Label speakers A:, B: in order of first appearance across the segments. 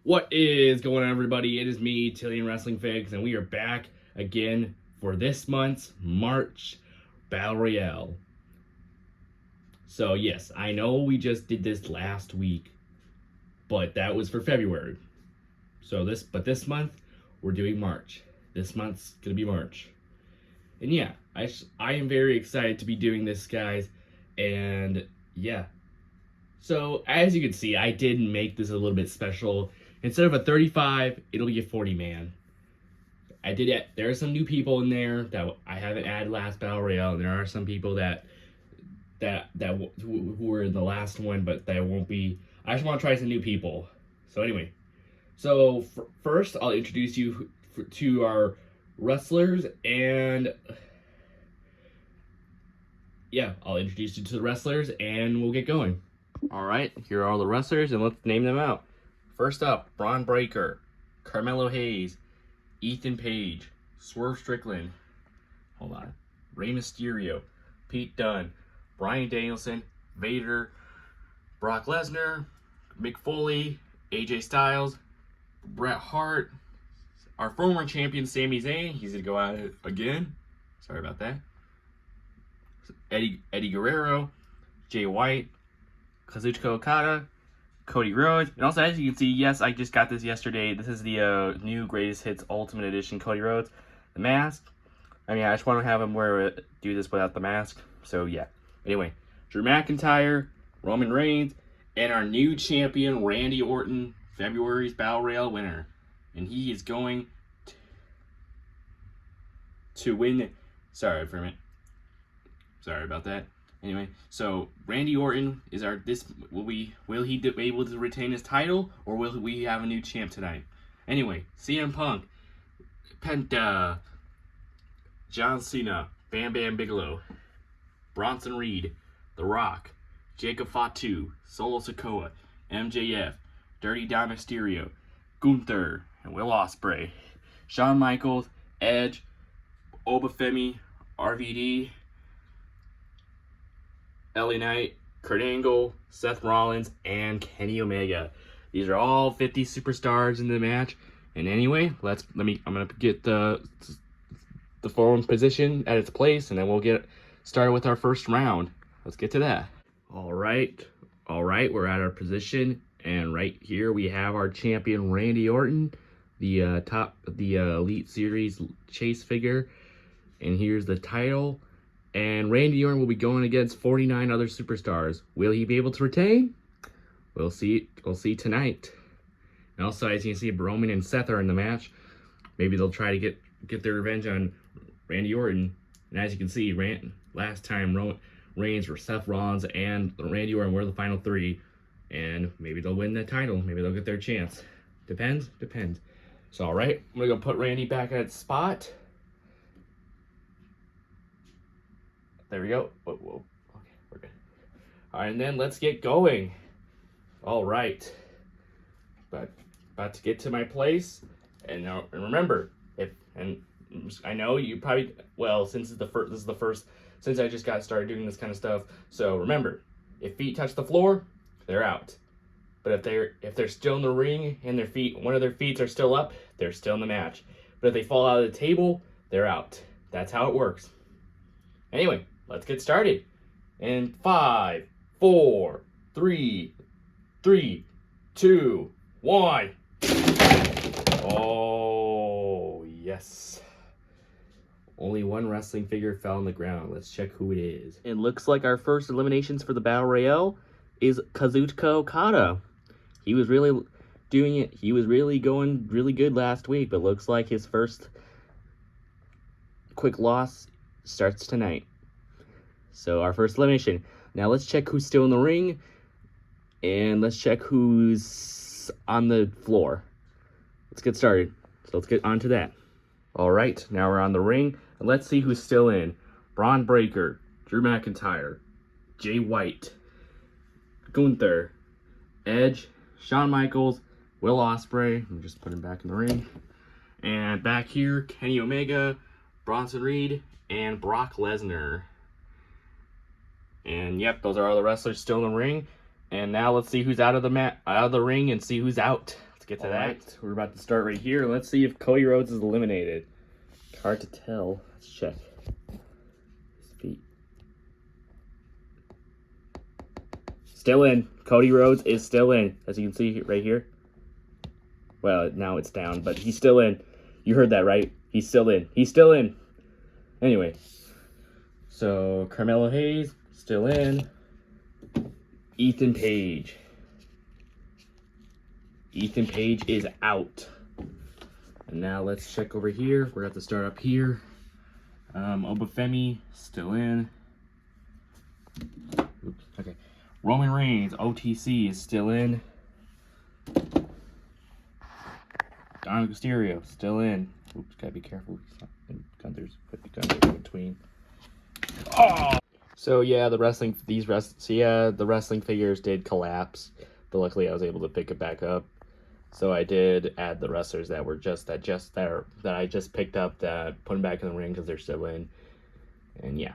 A: What is going on, everybody? It is me, Tillian Wrestling Figs, and we are back again for this month's March Battle Royale. So yes, I know we just did this last week, but that was for February. But this month we're doing March. This month's gonna be March, and yeah, I am very excited to be doing this, guys, and yeah. So as you can see, I did make this a little bit special. Instead of a 35, it'll be a 40 man. I did it. There are some new people in there that I haven't added last Battle Royale, and there are some people who were in the last one, but that won't be. I just want to try some new people. So anyway, first I'll introduce you to our wrestlers, and yeah, I'll introduce you to the wrestlers, and we'll get going. All right, here are all the wrestlers, and let's name them out. First up, Braun Breaker, Carmelo Hayes, Ethan Page, Swerve Strickland, Rey Mysterio, Pete Dunne, Bryan Danielson, Vader, Brock Lesnar, Mick Foley, AJ Styles, Bret Hart, our former champion Sami Zayn. He's gonna go at it again. Sorry about that. Eddie Guerrero, Jay White, Kazuchika Okada, Cody Rhodes, and also, as you can see, yes, I just got this yesterday. This is the new Greatest Hits Ultimate Edition Cody Rhodes. The mask. I mean, I just want to have him do this without the mask. So yeah. Anyway, Drew McIntyre, Roman Reigns, and our new champion Randy Orton, February's Battle Royale winner, and he is going to win. Sorry for a minute. Sorry about that. Anyway, so Randy Orton is will he be able to retain his title, or will we have a new champ tonight? Anyway, CM Punk, Penta, John Cena, Bam Bam Bigelow, Bronson Reed, The Rock, Jacob Fatu, Solo Sikoa, MJF, Dirty Dom Mysterio, Gunther, and Will Ospreay, Shawn Michaels, Edge, Obafemi, RVD, LA Knight, Kurt Angle, Seth Rollins, and Kenny Omega. These are all 50 superstars in the match. And anyway, I'm gonna get the forum position at its place, and then we'll get started with our first round. Let's get to that. All right, we're at our position, and right here we have our champion Randy Orton, the Elite Series chase figure, and here's the title. And Randy Orton will be going against 49 other superstars. Will he be able to retain? We'll see. We'll see tonight. And also, as you can see, Roman and Seth are in the match. Maybe they'll try to get their revenge on Randy Orton. And as you can see, last time Reigns were Seth Rollins and Randy Orton were the final three. And maybe they'll win that title. Maybe they'll get their chance. Depends. So, all right, I'm gonna go put Randy back at its spot. There we go. Whoa. Okay, we're good. All right, and then let's get going. All right. But about to get to my place, and remember, I know you probably, well, since this is the first since I just got started doing this kind of stuff. So remember, if feet touch the floor, they're out. But if they're still in the ring and one of their feet are still up, they're still in the match. But if they fall out of the table, they're out. That's how it works. Anyway, let's get started. In 5, 4, 3, 2, 1. Oh, yes. Only one wrestling figure fell on the ground. Let's check who it is. It looks like our first eliminations for the Battle Royale is Kazuchika Okada. He was really doing it. He was really going really good last week, but looks like his first quick loss starts tonight. So our first elimination. Now let's check who's still in the ring, and let's check who's on the floor. Let's get started. So let's get on to that. All right, now we're on the ring, and let's see who's still in. Braun Breaker, Drew McIntyre, Jay White, Gunther, Edge, Shawn Michaels, Will Ospreay. I'm just putting him back in the ring. And back here, Kenny Omega, Bronson Reed, and Brock Lesnar. And yep, those are all the wrestlers still in the ring. And now let's see who's out of the ring and see who's out. let's get to that. Right, we're about to start right here. Let's see if Cody Rhodes is eliminated. Hard to tell. Let's check. His feet. Still in. Cody Rhodes is still in, as you can see right here. Well, now it's down, but he's still in. You heard that, right? He's still in. He's still in. Anyway. So, Carmelo Hayes, still in. Ethan Page. Ethan Page is out. And now let's check over here. We're going to have to start up here. Obafemi, still in. Oops, okay. Roman Reigns, OTC, is still in. Don Mysterio, still in. Oops, gotta be careful. Gunther's put the Gunther in between. Oh! So yeah, the wrestling figures did collapse, but luckily I was able to pick it back up. So I did add the wrestlers that were that I just picked up, that put them back in the ring because they're still in. And yeah.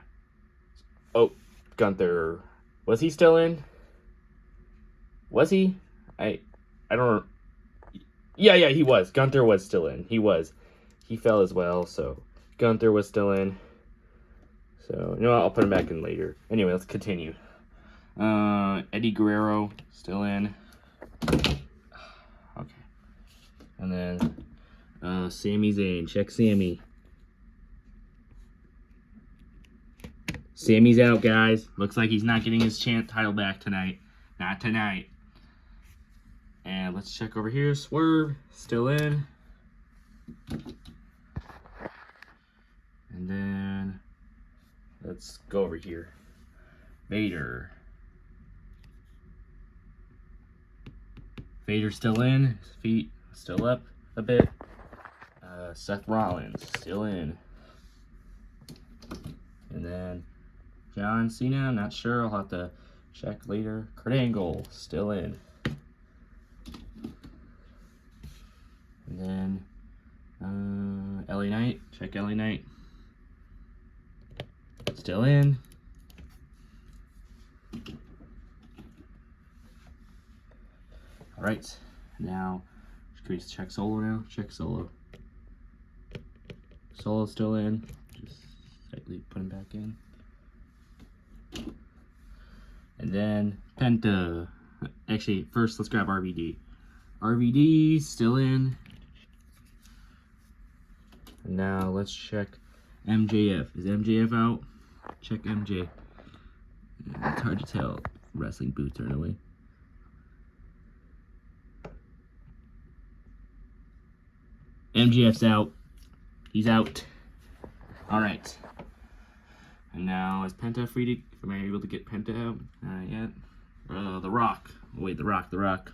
A: Oh, Gunther, was he still in? Was he? I don't. Yeah, he was. Gunther was still in. He was. He fell as well, so Gunther was still in. So, you know what? I'll put him back in later. Anyway, let's continue. Eddie Guerrero, still in. Okay. And then, Sami Zayn. Check Sami. Sami's out, guys. Looks like he's not getting his title back tonight. Not tonight. And let's check over here. Swerve, still in. And then let's go over here. Vader. Vader's still in. His feet still up a bit. Seth Rollins, still in. And then John Cena, I'm not sure. I'll have to check later. Kurt Angle, still in. And then LA Knight, check LA Knight. Still in. Alright, now should we check Solo now? Check Solo. Solo's still in. Just slightly put him back in. And then Penta. Actually, first let's grab RVD. RVD still in. And now let's check MJF. Is MJF out? Check MJ. It's hard to tell. Wrestling boots are in the way. MJF's out. He's out. Alright. And now is Penta free to... Am I able to get Penta out? Not yet. The Rock. Oh, wait, The Rock.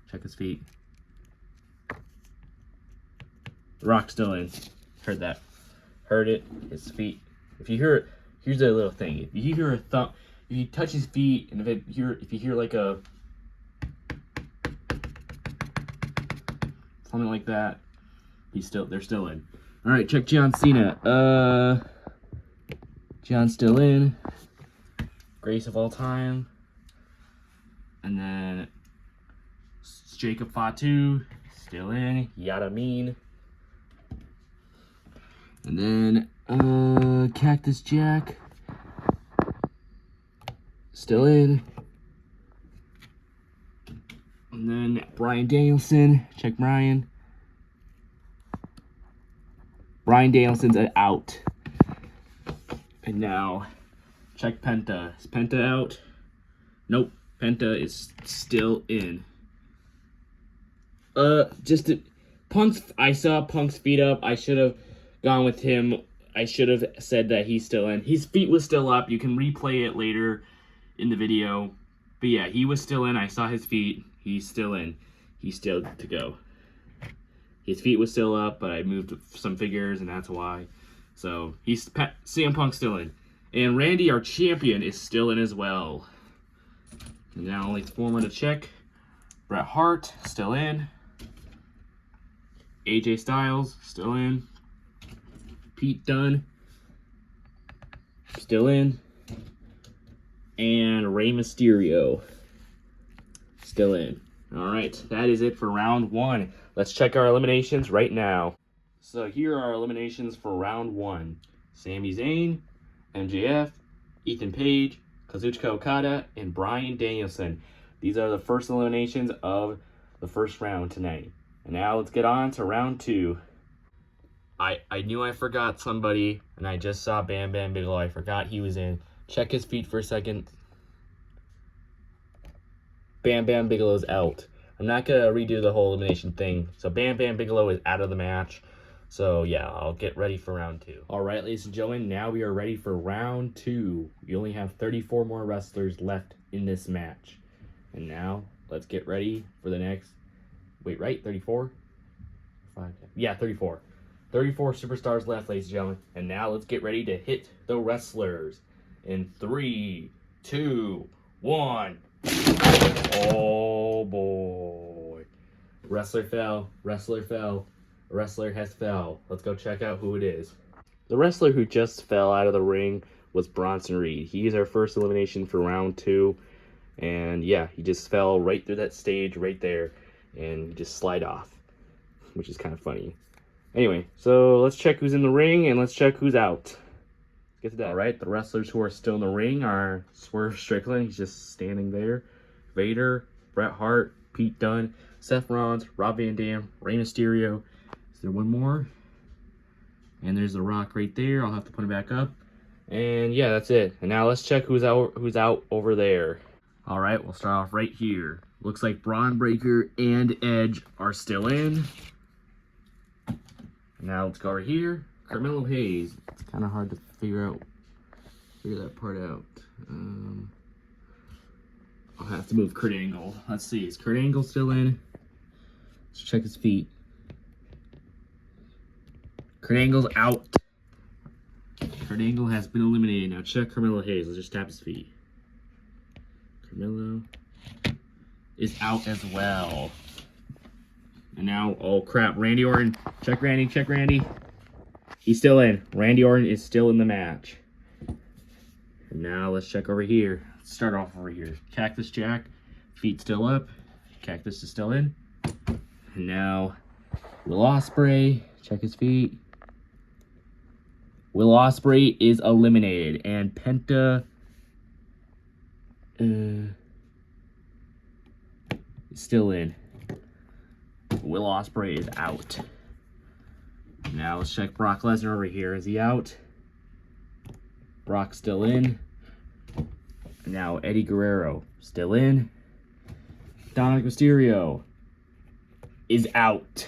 A: Check his feet. The Rock's still in. Heard that. Heard it. His feet. If you hear it, here's a little thing. If you hear a thump, if you touch his feet, and if you hear like a something like that, they're still in. All right, check John Cena. John's still in. Greatest of all time. And then Jacob Fatu, still in. Yada Mean. And then Cactus Jack, still in. And then Bryan Danielson, check Bryan. Bryan Danielson's out. And now check Penta. Is Penta out? Nope. Penta is still in. I saw Punk's feet up. I should have gone with him. I should have said that he's still in. His feet was still up. You can replay it later in the video. But yeah, he was still in. I saw his feet. He's still in. He's still to go. His feet was still up, but I moved some figures, and that's why. So CM Punk's still in. And Randy, our champion, is still in as well. And now only 4 more to check. Bret Hart, still in. AJ Styles, still in. Pete Dunne, still in. And Rey Mysterio, still in. All right, that is it for round 1. Let's check our eliminations right now. So here are our eliminations for round 1. Sami Zayn, MJF, Ethan Page, Kazuchika Okada, and Bryan Danielson. These are the first eliminations of the first round tonight. And now let's get on to round 2. I knew I forgot somebody, and I just saw Bam Bam Bigelow. I forgot he was in. Check his feet for a second. Bam Bam Bigelow's out. I'm not going to redo the whole elimination thing. So Bam Bam Bigelow is out of the match. So yeah, I'll get ready for round 2. All right, ladies and gentlemen, now we are ready for round 2. We only have 34 more wrestlers left in this match. And now, let's get ready for the next... Wait, right? 34? 5, yeah, 34. 34 superstars left, ladies and gentlemen. And now let's get ready to hit the wrestlers. In 3, 2, 1. Oh boy. Wrestler fell. Wrestler fell. A wrestler has fell. Let's go check out who it is. The wrestler who just fell out of the ring was Bronson Reed. He's our first elimination for round 2. And yeah, he just fell right through that stage right there. And just slide off. Which is kind of funny. Anyway, so let's check who's in the ring and let's check who's out. Let's get to that. Alright, the wrestlers who are still in the ring are Swerve Strickland. He's just standing there. Vader, Bret Hart, Pete Dunne, Seth Rollins, Rob Van Dam, Rey Mysterio. Is there one more? And there's The Rock right there. I'll have to put it back up. And yeah, that's it. And now let's check who's out over there. Alright, we'll start off right here. Looks like Braun Breaker and Edge are still in. Now let's go over here. Carmelo Hayes. It's kind of hard to figure that part out. I'll have to move Kurt Angle. Let's see. Is Kurt Angle still in? Let's check his feet. Kurt Angle's out. Kurt Angle has been eliminated. Now check Carmelo Hayes. Let's just tap his feet. Carmelo is out as well. And now, oh crap, Randy Orton. Check Randy, check Randy. He's still in. Randy Orton is still in the match. And now let's check over here. Let's start off over here. Cactus Jack, feet still up. Cactus is still in. And now, Will Ospreay, check his feet. Will Ospreay is eliminated. And Penta is still in. Will Ospreay is out. Now let's check Brock Lesnar over here. Is he out? Brock's still in. Now Eddie Guerrero still in. Dominic Mysterio is out.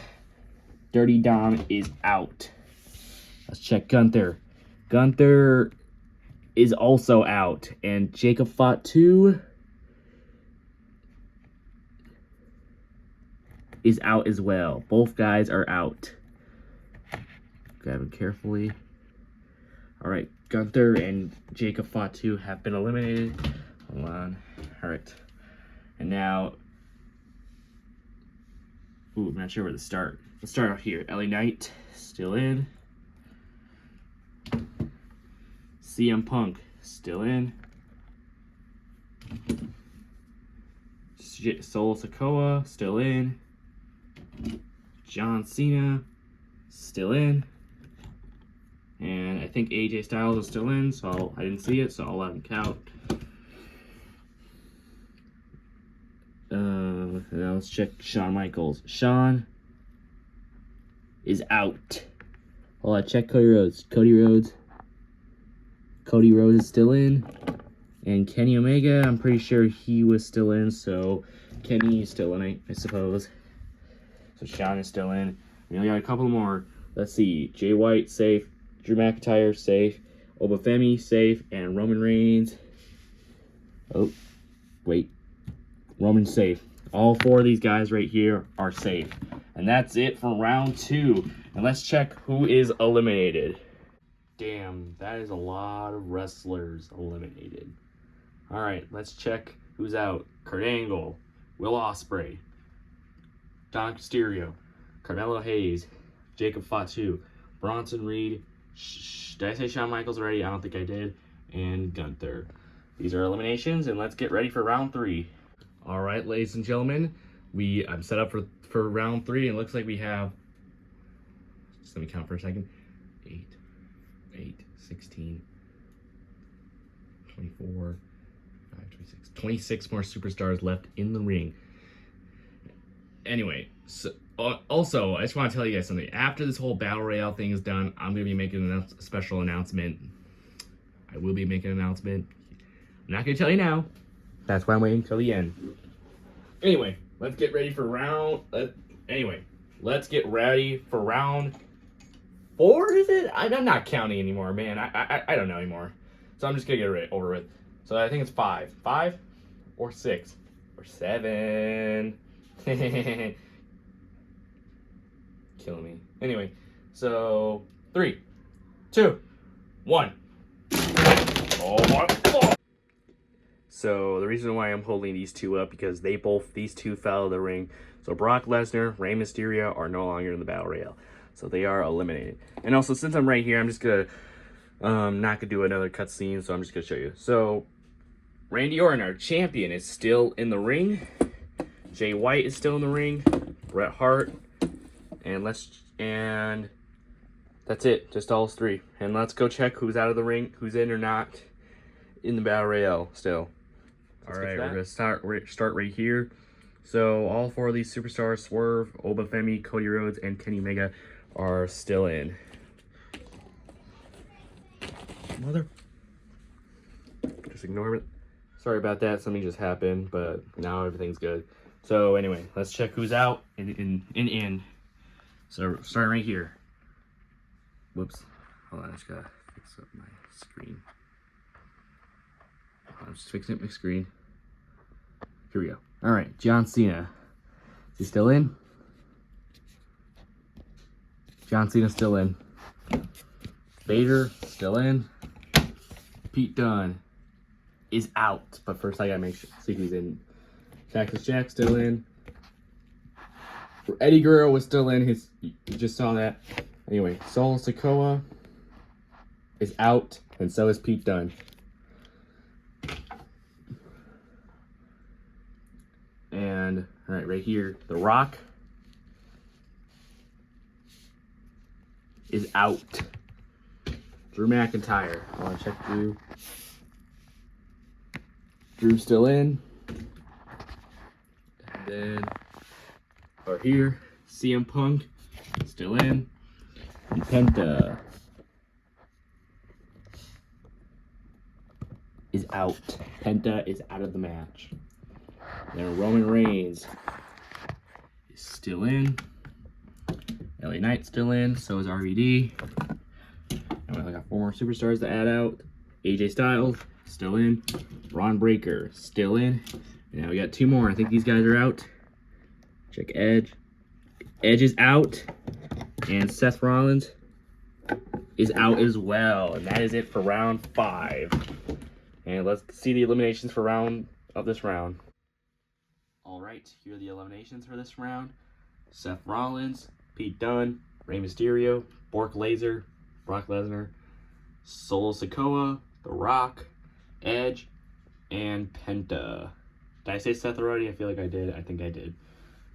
A: Dirty Dom is out. Let's check Gunther. Gunther is also out. And Jacob Fatu is out as well. Both guys are out. Grab them carefully. Alright, Gunther and Jacob Fatu have been eliminated. Hold on. Alright. And now... Ooh, I'm not sure where to start. Let's start out here. LA Knight, still in. CM Punk, still in. Solo Sikoa, still in. John Cena, still in. And I think AJ Styles is still in, so I didn't see it, so I'll let him count. Now let's check Shawn Michaels. Shawn is out. Hold on, check Cody Rhodes. Cody Rhodes is still in. And Kenny Omega, I'm pretty sure he was still in, so Kenny is still in, I suppose. So Shawn is still in. We only got a couple more. Let's see. Jay White, safe. Drew McIntyre, safe. Obafemi, safe. And Roman Reigns. Oh, wait. Roman, safe. All 4 of these guys right here are safe. And that's it for round 2. And let's check who is eliminated. Damn, that is a lot of wrestlers eliminated. Alright, let's check who's out. Kurt Angle, Will Ospreay, Dominic Mysterio, Carmelo Hayes, Jacob Fatu, Bronson Reed, did I say Shawn Michaels already? I don't think I did. And Gunther. These are eliminations, and let's get ready for round 3. Alright, ladies and gentlemen, I'm set up for round 3, and it looks like we have, just let me count for a second, 8, 16, 24, 26 more superstars left in the ring. Anyway, so also, I just want to tell you guys something. After this whole Battle Royale thing is done, I'm going to be making a special announcement. I will be making an announcement. I'm not going to tell you now. That's why I'm waiting until the end. Anyway, let's get ready for round... let's get ready for round 4, is it? I'm not counting anymore, man. I don't know anymore. So I'm just going to get it over with. So I think it's 5. 5 or 6 or 7. Killing me. Anyway, so 3, 2, 1. Oh. So the reason why I'm holding these two up, because these two fell out of the ring. So Brock Lesnar, Rey Mysterio are no longer in the Battle Royale. So they are eliminated. And also, since I'm right here, I'm just gonna not gonna do another cutscene, so I'm just gonna show you. So Randy Orton, our champion, is still in the ring. Jay White is still in the ring. Bret Hart, and that's it. Just all 3. And let's go check who's out of the ring, who's in or not in the Battle Royale still. All right, we're gonna start right here. So all 4 of these superstars, Swerve, Obafemi, Cody Rhodes, and Kenny Omega, are still in. Mother. Just ignore it. Sorry about that. Something just happened, but now everything's good. So anyway, let's check who's out and in. So starting right here. Whoops. Hold on, I just gotta fix up my screen. I'm just fixing up my screen. Here we go. All right, John Cena. Is he still in? John Cena's still in. Vader, still in. Pete Dunne is out. But first I gotta see if he's in. Cactus Jack still in. Eddie Guerrero was still in. You just saw that. Anyway, Solo Sikoa is out, and so is Pete Dunne. And right here, The Rock is out. Drew McIntyre. I want to check Drew. Drew's still in. And then over here, CM Punk still in. And Penta is out. Penta is out of the match. Then Roman Reigns is still in. LA Knight's still in. So is RVD. And we got 4 more superstars to add out. AJ Styles still in. Braun Breaker still in. And now we got 2 more. I think these guys are out. Check Edge. Edge is out. And Seth Rollins is out as well. And that is it for round 5. And let's see the eliminations for this round. Alright, here are the eliminations for this round. Seth Rollins, Pete Dunne, Rey Mysterio, Brock Lesnar, Solo Sikoa, The Rock, Edge, and Penta. Did I say Seth already? I feel like I did. I think I did.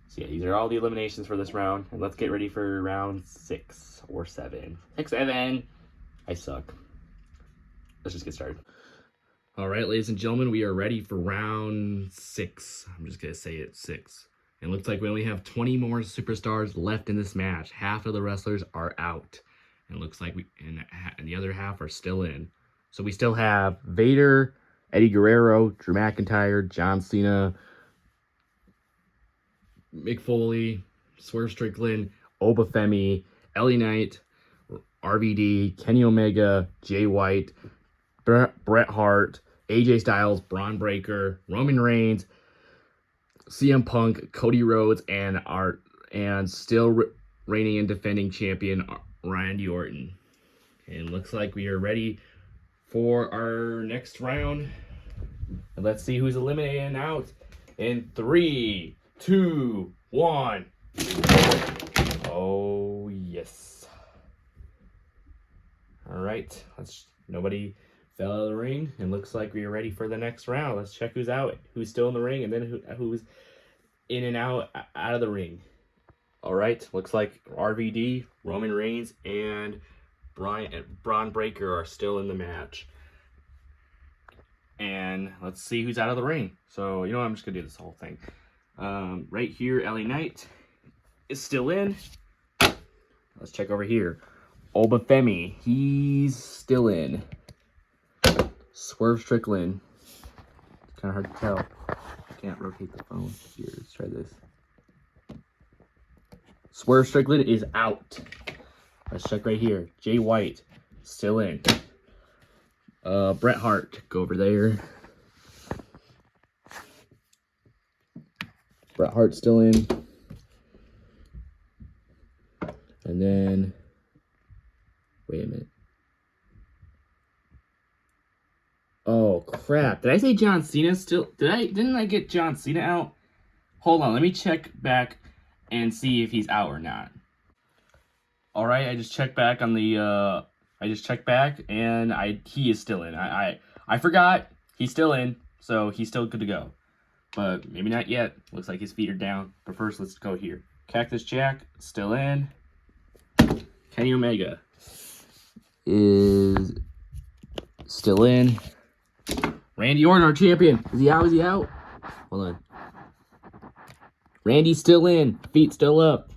A: So yeah, these are all the eliminations for this round. And let's get ready for round 6 or 7. 6, 7. I suck. Let's just get started. All right, ladies and gentlemen, we are ready for round 6. I'm just going to say it, 6. It looks like we only have 20 more superstars left in this match. Half of the wrestlers are out. And it looks like and the other half are still in. So we still have Vader, Eddie Guerrero, Drew McIntyre, John Cena, Mick Foley, Swerve Strickland, Obafemi, LA Knight, RVD, Kenny Omega, Jay White, Bret Hart, AJ Styles, Braun Breaker, Roman Reigns, CM Punk, Cody Rhodes, and still reigning and defending champion Randy Orton. And looks like we are ready for our next round. And let's see who's eliminated and out in 3, 2, 1. Oh yes. All right. Nobody fell out of the ring, and looks like we are ready for the next round. Let's check who's out, who's still in the ring, and then who's in and out of the ring. All right, looks like RVD, Roman Reigns, and Braun Breaker are still in the match. And let's see who's out of the ring. So, you know what? I'm just going to do this whole thing. Right here, LA Knight is still in. Let's check over here. Obafemi, he's still in. Swerve Strickland. It's kind of hard to tell. I can't rotate the phone. Here, let's try this. Swerve Strickland is out. Let's check right here. Jay White, still in. Bret Hart, go over there. Bret Hart still in. And then, wait a minute. Oh crap! Did I say John Cena still? Didn't I get John Cena out? Hold on, let me check back and see if he's out or not. All right, I just checked back on the. I just checked back and he is still in. I forgot he's still in, so he's still good to go. But maybe not yet. Looks like his feet are down. But first, let's go here. Cactus Jack still in. Kenny Omega is still in. Randy Orton, our champion. Is he out? Is he out? Hold on. Randy's still in. Feet still up.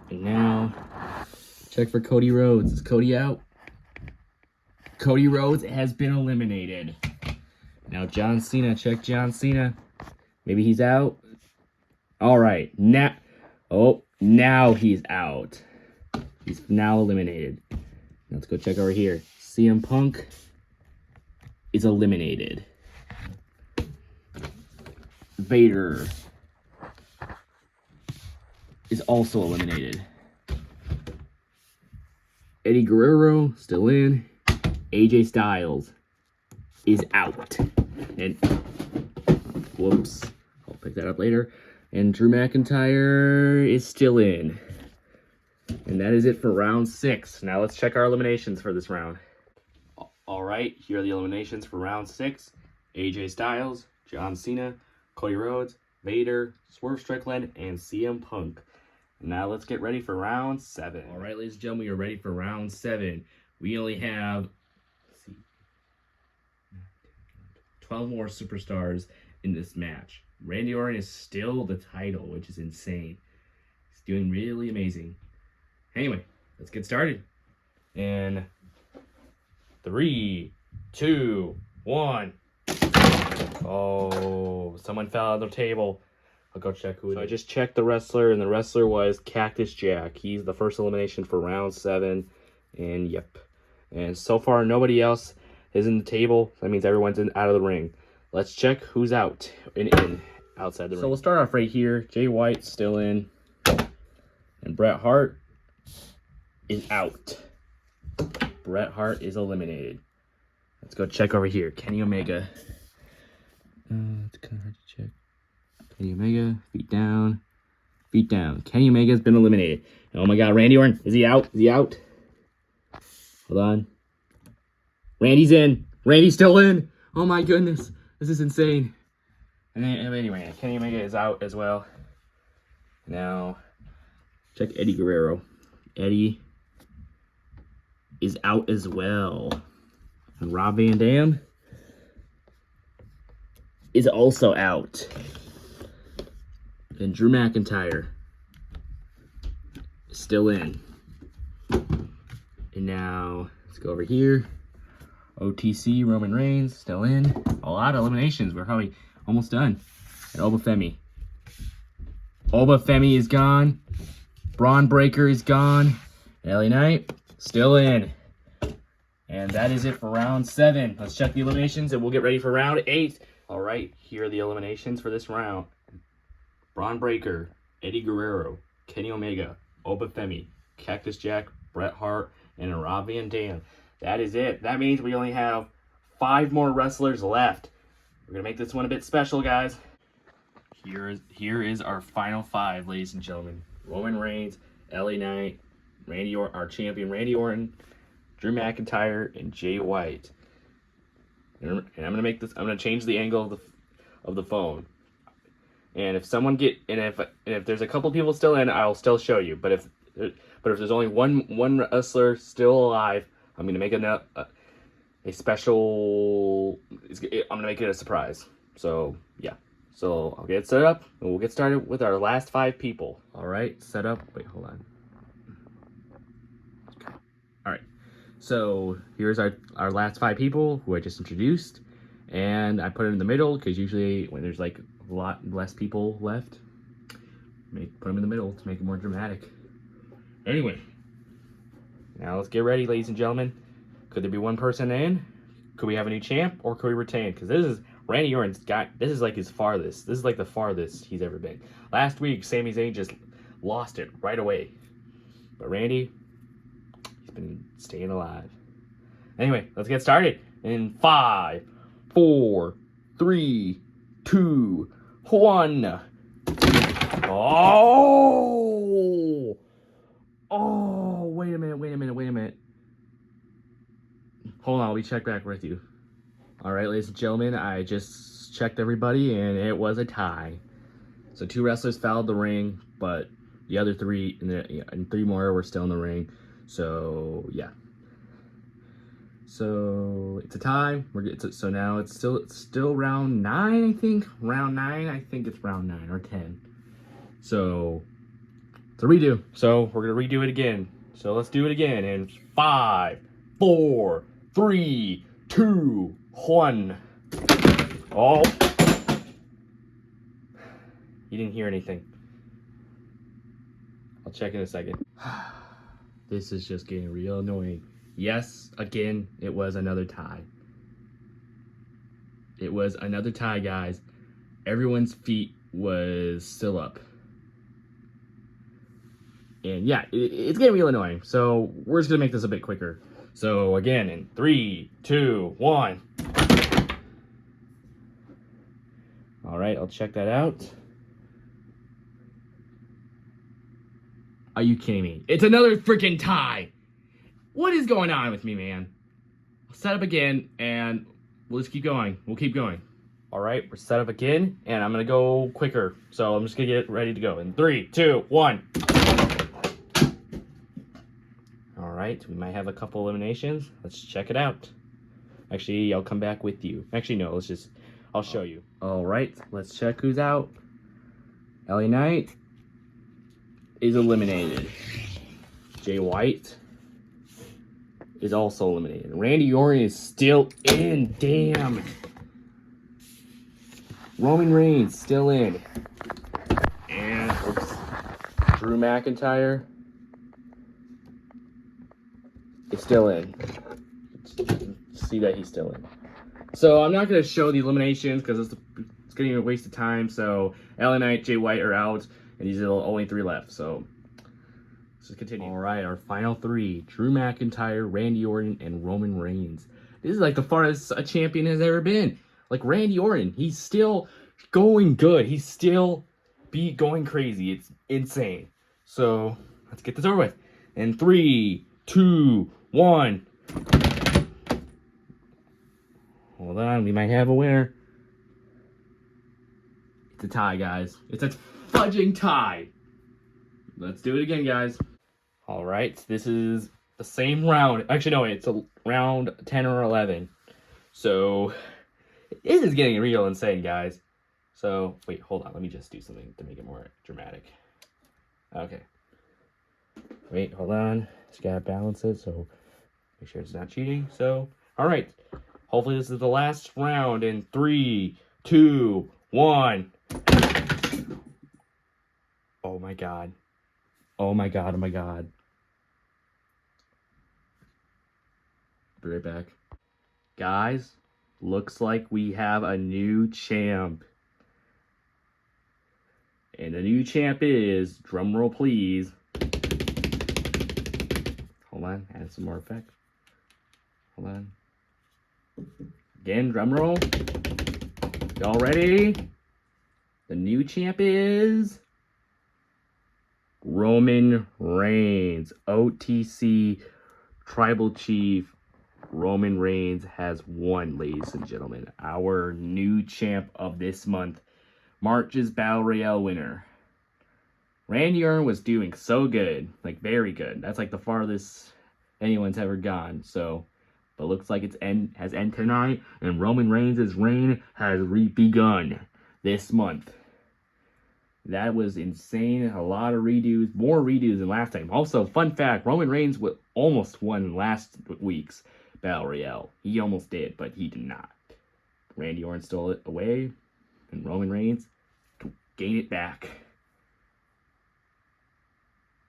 A: And now, check for Cody Rhodes. Is Cody out? Cody Rhodes has been eliminated. Now John Cena. Check John Cena. Maybe he's out. All right. Now he's out. He's now eliminated. Now let's go check over here. CM Punk is eliminated. Vader is also eliminated. Eddie Guerrero still in. AJ Styles is out. And whoops, I'll pick that up later. And Drew McIntyre is still in. And that is it for round 6. Now let's check our eliminations for this round. All right, here are the eliminations for round 6. AJ Styles, John Cena, Cody Rhodes, Vader, Swerve Strickland, and CM Punk. Now let's get ready for round 7. All right, ladies and gentlemen, we are ready for round 7. We only have 12 more superstars in this match. Randy Orton is still the title, which is insane. He's doing really amazing. Anyway, let's get started. In 3, 2, 1. Oh, someone fell on the table. I'll go check who it is. I just checked the wrestler, and the wrestler was Cactus Jack. He's the first elimination for round 7. And yep. And so far, nobody else is in the table. That means everyone's out of the ring. Let's check who's out and in outside the ring. So we'll start off right here. Jay White still in. And Bret Hart is out. Bret Hart is eliminated. Let's go check over here. Kenny Omega. It's kind of hard to check. Kenny Omega, feet down. Feet down. Kenny Omega's been eliminated. Oh my god, Randy Orton. Is he out? Is he out? Hold on. Randy's in. Randy's still in. Oh my goodness. This is insane. And then, anyway, Kenny Omega is out as well. Now, check Eddie Guerrero. Eddie is out as well. And Rob Van Dam is also out. And Drew McIntyre is still in. And now, let's go over here. OTC, Roman Reigns, still in. A lot of eliminations. We're probably almost done. And Obafemi. Obafemi is gone. Braun Breaker is gone. And LA Knight, still in. And that is it for round 7. Let's check the eliminations and we'll get ready for round 8. All right, here are the eliminations for this round. Braun Breaker, Eddie Guerrero, Kenny Omega, Obafemi, Cactus Jack, Bret Hart, and Rob Van Dam. That is it. That means we only have 5 more wrestlers left. We're going to make this one a bit special, guys. Here is our final 5, ladies and gentlemen. Roman Reigns, LA Knight, our champion Randy Orton, Drew McIntyre, and Jay White. And I'm going to change the angle of the phone. And if someone if there's a couple people still in, I'll still show you. But if there's only one wrestler still alive, I'm gonna make a special. I'm gonna make it a surprise. So yeah. So I'll get set up, and we'll get started with our last 5 people. All right, set up. Wait, hold on. Okay. All right. So here's our last 5 people who I just introduced, and I put it in the middle because usually when there's like a lot less people left, put them in the middle to make it more dramatic. Anyway, now let's get ready, ladies and gentlemen. Could there be one person in? Could we have a new champ, or could we retain? Because Randy Orton's this is like his farthest. This is like the farthest he's ever been. Last week, Sami Zayn just lost it right away. But Randy, he's been staying alive. Anyway, let's get started. In 5, 4, 3, 2, 1. Oh! Oh, wait a minute. Hold on, I'll be checked back with you. All right, ladies and gentlemen, I just checked everybody, and it was a tie. So 2 wrestlers fouled the ring, but the other 3 and 3 more were still in the ring. So yeah. So it's a tie. So now it's still round 9, I think. Round 9, I think it's round 9 or 10. So it's a redo. So we're gonna redo it again. So let's do it again in 5, 4, 3, 2, 1. Oh. You didn't hear anything. I'll check in a second. This is just getting real annoying. Yes, again, it was another tie. It was another tie, guys. Everyone's feet was still up. And yeah, it's getting real annoying. So we're just gonna make this a bit quicker. So again, in 3, 2, 1. All right, I'll check that out. Are you kidding me? It's another freaking tie. What is going on with me, man? I'll set up again, and we'll just keep going. We'll keep going. All right, we're set up again, and I'm gonna go quicker. So I'm just gonna get ready to go in 3, 2, 1. All right, we might have a couple eliminations. Let's check it out. Actually, I'll come back with you. Actually, no, I'll show you. All right, let's check who's out. LA Knight is eliminated. Jay White is also eliminated. Randy Orton is still in. Damn. Roman Reigns still in. And Drew McIntyre is still in. See that he's still in. So I'm not going to show the eliminations because it's going to be a waste of time. So LA Knight, Jay White are out, and these are the only 3 left. So let's just continue. All right, our final 3: Drew McIntyre, Randy Orton, and Roman Reigns. This is like the farthest a champion has ever been. Like Randy Orton, he's still going good. He's still going crazy. It's insane. So let's get this over with. In 3, 2, 1. Hold on, we might have a winner. It's a tie, guys. It's a fudging tie. Let's do it again, guys. All right, this is the same round. Actually, no, it's a round 10 or 11. So this is getting real insane, guys. So wait, hold on. Let me just do something to make it more dramatic. Okay. Wait, hold on. Just gotta balance it, so make sure it's not cheating. So, all right. Hopefully this is the last round in 3, 2, 1. Oh my god. Oh my god, oh my god. Be right back. Guys, looks like we have a new champ. And the new champ is, drumroll please. Hold on, add some more effect. Hold on. Again, drum roll. Y'all ready? The new champ is Roman Reigns. OTC Tribal Chief Roman Reigns has won, ladies and gentlemen. Our new champ of this month, March's Battle Royale winner. Randy Orton was doing so good, like very good. That's like the farthest anyone's ever gone. So, but looks like it's has end tonight, and Roman Reigns' reign has begun this month. That was insane. A lot of redos, more redos than last time. Also, fun fact: Roman Reigns almost won last week's Battle Royale. He almost did, but he did not. Randy Orton stole it away, and Roman Reigns to gain it back.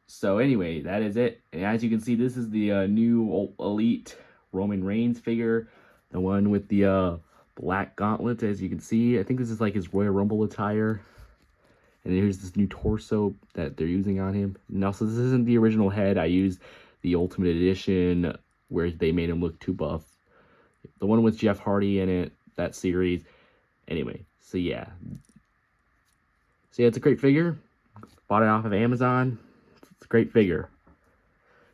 A: So anyway, that is it. And as you can see, this is the new Elite Roman Reigns figure. The one with the black gauntlet, as you can see. I think this is like his Royal Rumble attire. And here's this new torso that they're using on him. And also, this isn't the original head. I used the Ultimate Edition where they made him look too buff. The one with Jeff Hardy in it, that series. Anyway, so yeah. So yeah, it's a great figure. Bought it off of Amazon. It's a great figure.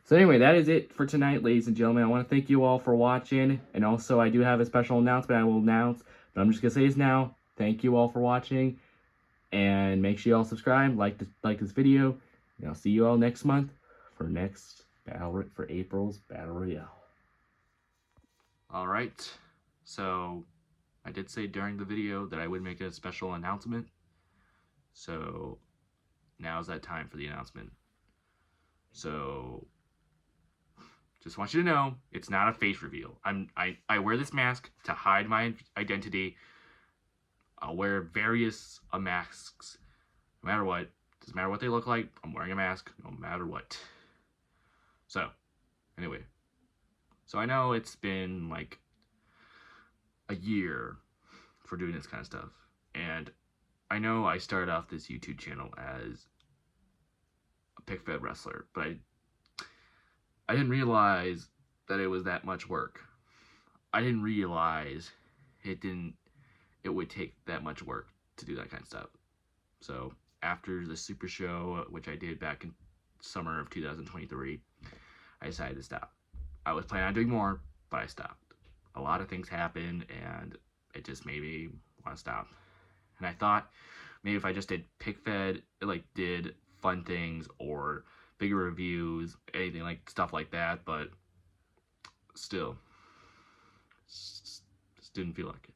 A: So anyway, that is it for tonight, ladies and gentlemen. I want to thank you all for watching. And also, I do have a special announcement I will announce. But I'm just going to say this now. Thank you all for watching. And make sure you all subscribe, like this video. And I'll see you all next month for April's Battle Royale. Alright. So, I did say during the video that I would make a special announcement. So, now's that time for the announcement. So, just want you to know, it's not a face reveal. I wear this mask to hide my identity. I'll wear various masks, no matter what. Doesn't matter what they look like, I'm wearing a mask, no matter what. So, anyway. So I know it's been like a year for doing this kind of stuff. And I know I started off this YouTube channel as a pick-fed wrestler, but I didn't realize that it was that much work. I didn't realize it would take that much work to do that kind of stuff. So after the Super Show, which I did back in summer of 2023, I decided to stop. I was planning on doing more, but I stopped. A lot of things happened, and it just made me want to stop. And I thought maybe if I just did pick-fed, like did fun things or bigger reviews, anything like stuff like that, but still, just didn't feel like it.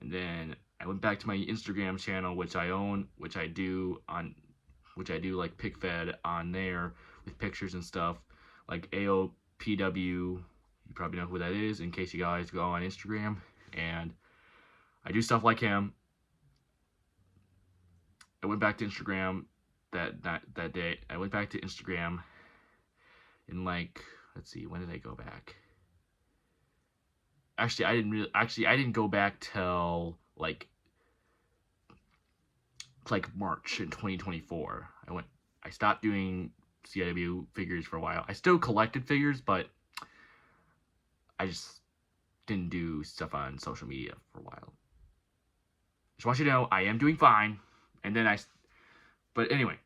A: And then I went back to my Instagram channel, which I own, which I do like pick fed on there with pictures and stuff, like AOPW. You probably know who that is in case you guys go on Instagram. And I do stuff like him. I went back to Instagram that day. I went back to Instagram in like, let's see, when did I go back? Actually, I didn't go back till like March in 2024. I stopped doing CIW figures for a while. I still collected figures, but I just didn't do stuff on social media for a while. Just want you to know I am doing fine. And then but anyway,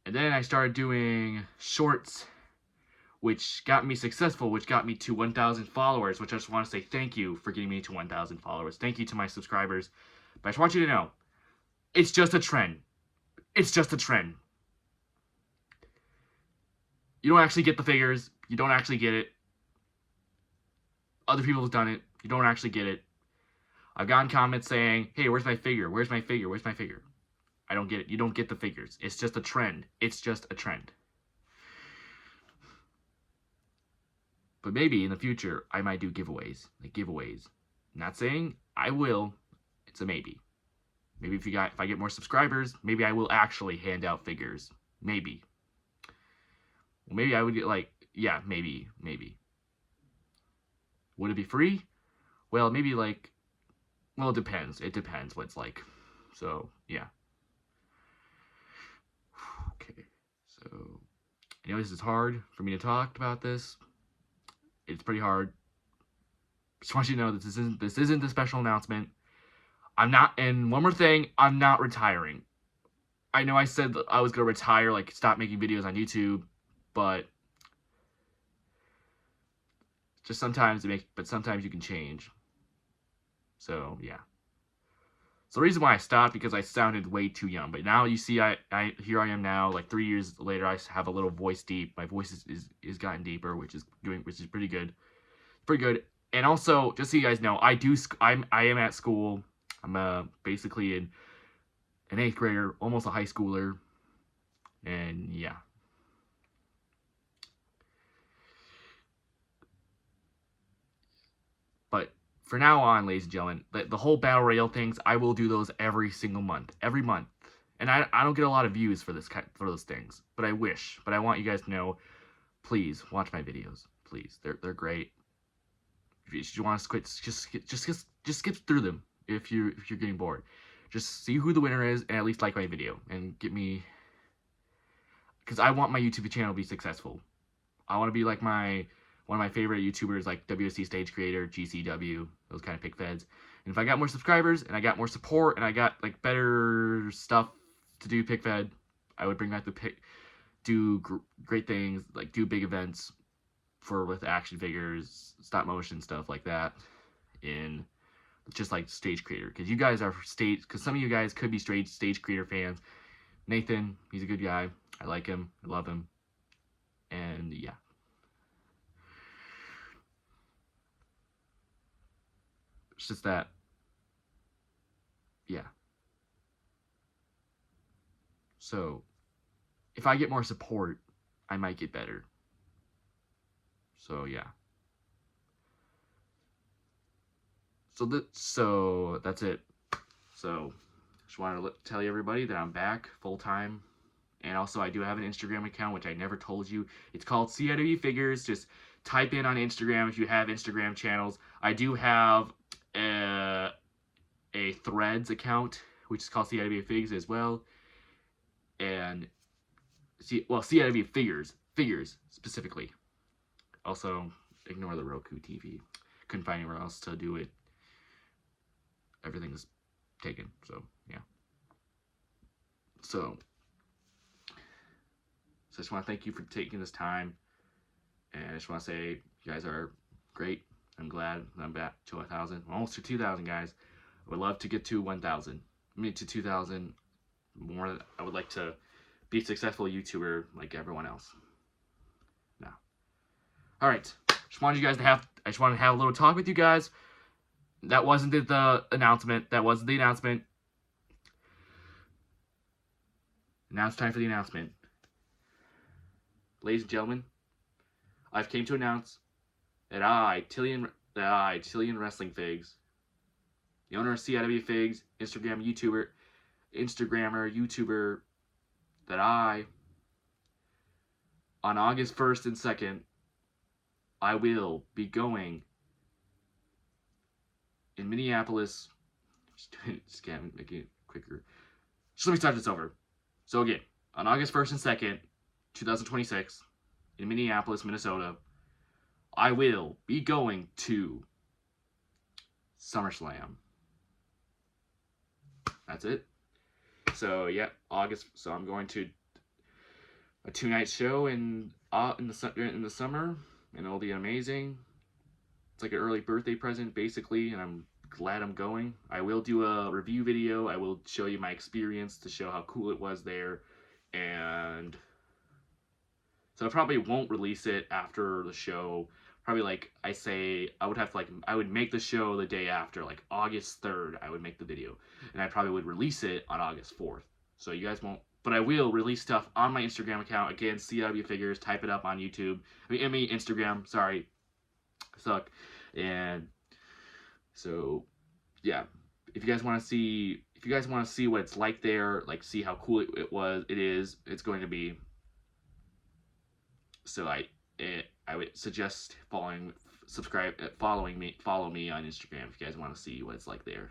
A: and then I started doing shorts, which got me successful, which got me to 1,000 followers, which I just want to say thank you for getting me to 1,000 followers. Thank you to my subscribers. But I just want you to know, it's just a trend. It's just a trend. You don't actually get the figures. You don't actually get it. Other people have done it. You don't actually get it. I've gotten comments saying, hey, where's my figure? Where's my figure? Where's my figure? I don't get it. You don't get the figures. It's just a trend. It's just a trend. But maybe in the future, I might do giveaways. Not saying I will. It's a maybe. Maybe if I get more subscribers, maybe I will actually hand out figures. Maybe. Well, maybe I would get maybe. Would it be free? Well, maybe it depends. It depends what it's like. So, yeah. Okay. So, anyways, it's hard for me to talk about this. It's pretty hard. Just want you to know that this isn't the special announcement. And one more thing, I'm not retiring. I know I said that I was gonna retire, stop making videos on YouTube, but sometimes you can change. So yeah. So the reason why I stopped because I sounded way too young. But now you see, here I am now, like 3 years later. I have a little voice deep. My voice is gotten deeper, which is pretty good, pretty good. And also, just so you guys know, I am at school. I'm basically an 8th grader, almost a high schooler, and yeah. But for now on, ladies and gentlemen, the whole Battle Royale things, I will do those every single month. Every month. And I don't get a lot of views for those things. But I wish. But I want you guys to know, please, watch my videos. Please. They're great. If you want to quit, just skip through them if you're getting bored. Just see who the winner is and at least like my video. And get me... Because I want my YouTube channel to be successful. I want to be like one of my favorite YouTubers, like WSC Stage Creator, GCW, those kind of pick feds. And if I got more subscribers and I got more support and I got like better stuff to do pick fed, I would bring back the do great things, like do big events with action figures, stop motion stuff like that, in just like Stage Creator. Because you guys are because some of you guys could be Stage Creator fans. Nathan, he's a good guy. I like him. I love him. And yeah. It's just that, yeah. So, if I get more support, I might get better. So, yeah. So that's it. So, just wanted to tell everybody that I'm back full-time. And also, I do have an Instagram account, which I never told you. It's called CIW Figures. Just type in on Instagram if you have Instagram channels. I do have a Threads account, which is called CIW Figs as well. And, CIW Figures specifically. Also, ignore the Roku TV. Couldn't find anywhere else to do it. Everything's taken, so, yeah. So I just want to thank you for taking this time. And I just want to say, you guys are great. I'm glad I'm back to 1,000. Almost to 2,000, guys. I would love to get to 1,000. To 2,000 more. I would like to be a successful YouTuber like everyone else. No. Alright. I just wanted to have a little talk with you guys. That wasn't the announcement. Now it's time for the announcement. Ladies and gentlemen, I've came to announce that I, Tillian Wrestling Figs, the owner of CIW Figs, Instagrammer, YouTuber, that I, on August 1st and 2nd, I will be going in Minneapolis. Just can't make it quicker. Just let me start this over. So again, on August 1st and 2nd, 2026, in Minneapolis, Minnesota, I will be going to SummerSlam. That's it. So yeah, August. So I'm going to a 2-night show in the summer, and it'll be amazing. It's like an early birthday present, basically, and I'm glad I'm going. I will do a review video. I will show you my experience to show how cool it was there, and so I probably won't release it after the show. Probably I would make the show the day after, like August 3rd, I would make the video. And I probably would release it on August 4th. So you guys won't, but I will release stuff on my Instagram account. Again, CW Figures, type it up on YouTube. Instagram, sorry. I suck. And so, yeah. If you guys want to see what it's like there, like see how cool it's going to be. So I would suggest follow me on Instagram if you guys want to see what it's like there.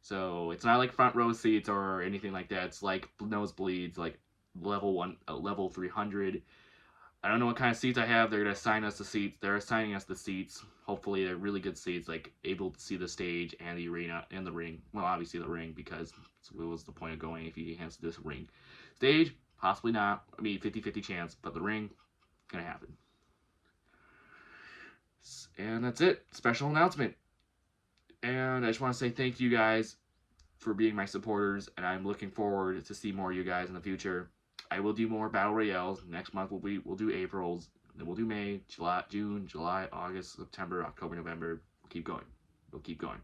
A: So it's not like front row seats or anything like that. It's like nosebleeds, like level 300. I don't know what kind of seats I have. They're gonna assign us the seats. They're assigning us the seats. Hopefully they're really good seats, like able to see the stage and the arena and the ring. Well, obviously the ring, because what was the point of going if he has this ring? Stage, possibly not. 50-50 chance, but the ring, gonna happen. And that's it. Special announcement. And I just want to say thank you guys for being my supporters, and I'm looking forward to see more of you guys in the future. I will do more Battle Royales. Next month we'll do April's. Then we'll do May, July, June, July, August, September, October, November. We'll keep going. We'll keep going.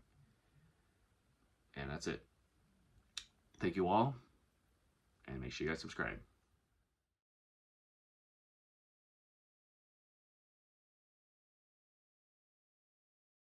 A: And that's it. Thank you all, and make sure you guys subscribe.